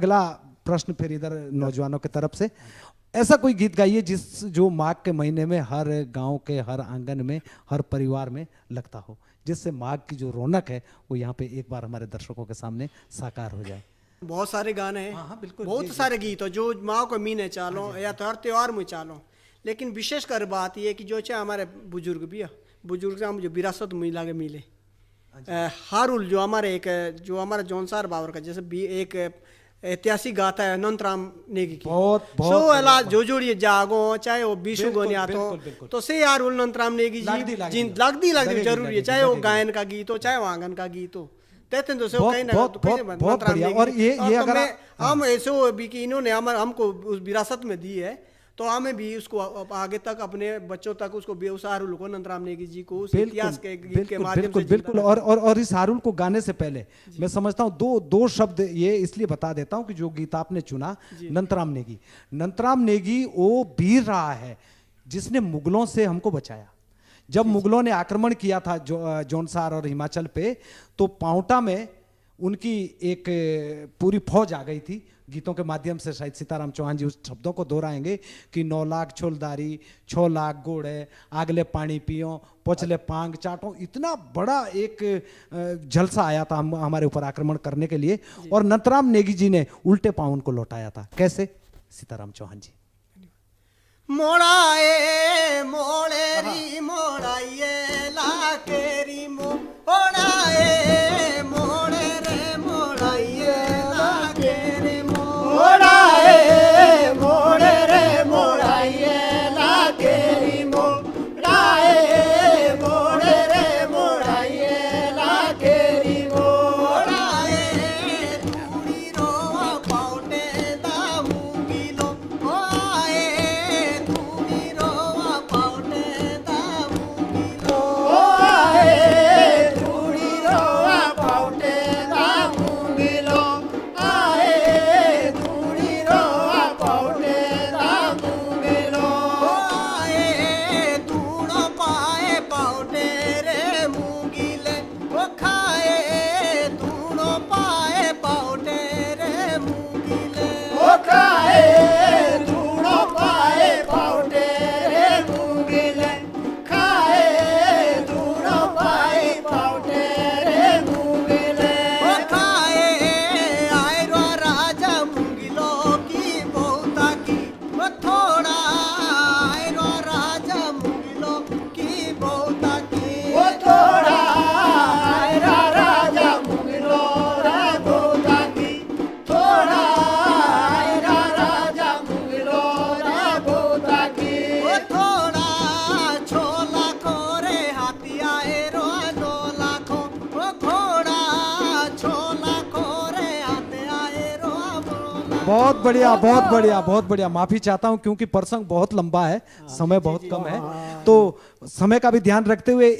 अगला प्रश्न फिर इधर नौजवानों की तरफ से, ऐसा कोई गीत गाइए जिस जो माघ के महीने में हर गांव के हर आंगन में हर परिवार में लगता हो, जिससे माघ की जो रौनक है वो यहाँ पे एक बार हमारे दर्शकों के सामने साकार हो जाए। बहुत सारे गाने हैं। हाँ बिल्कुल, बहुत सारे गीत हो जो माँ को महीने चालो या तो हर त्योहार में चालो, लेकिन विशेष कर बात ये कि जो चाहे हमारे बुजुर्ग भी है, बुजुर्ग से हम जो विरासत में लागे मिले हारुल जो हमारे एक जो हमारा जौनसार बाबर का जैसे भी एक ऐतिहासिक गाथा है अनंतराम नेगी की बहुत सो अला जो जोड़िए जागो चाहे वो बीशु गोने आतो तो से यार अनंतराम नेगी जी लगदी जरूरी है, चाहे वो गायन का गीत हो चाहे वो आंगन का गीत हो तेतन तो से कहीं ना बहुत बढ़िया। और ये अगर हम ऐसे भी कि इन्होंने हमको उस विरासत में दी है तो हमें भी उसको आगे तक अपने बच्चों तक उसको उस हारुल को अनंतराम नेगी जी को उस इतिहास के गीत के माध्यम से बिल्कुल। और इस हारुल को गाने से पहले मैं समझता हूँ दो शब्द ये इसलिए बता देता हूँ कि जो गीत आपने चुना नंतराम नेगी वो वीर रहा है जिसने मुगलों से हमको बचाया। जब मुगलों ने आक्रमण किया था जौनसार और हिमाचल पे, तो पांवटा में उनकी एक पूरी फौज आ गई थी। गीतों के माध्यम से शायद सीताराम चौहान जी उस शब्दों को दोहराएंगे कि 9 लाख छोलदारी 6 लाख घोड़े आगले पानी पियो पोचले पांग चाटो। इतना बड़ा एक जलसा आया था हमारे ऊपर आक्रमण करने के लिए, और नंतराम नेगी जी ने उल्टे पांव उनको लौटाया था। कैसे? सीताराम चौहान जी। मोड़ाए मोड़ेरी मोड़ाइए लाकेरी मोड़ाए मोड़े रे मोड़ाइए लाकेरी मोड़ाए मोड़े रे मोड़ाइए लाकेरी मोड़ाए मोड़े रे मोड़ाइए लाकेरी मोड़ाए तूड़ी रो पाउटे दामूंगी लो बहुत बढ़िया बहुत बढ़िया बहुत बढ़िया। माफी चाहता हूं क्योंकि प्रसंग बहुत लंबा है, समय बहुत कम है, तो समय का भी ध्यान रखते हुए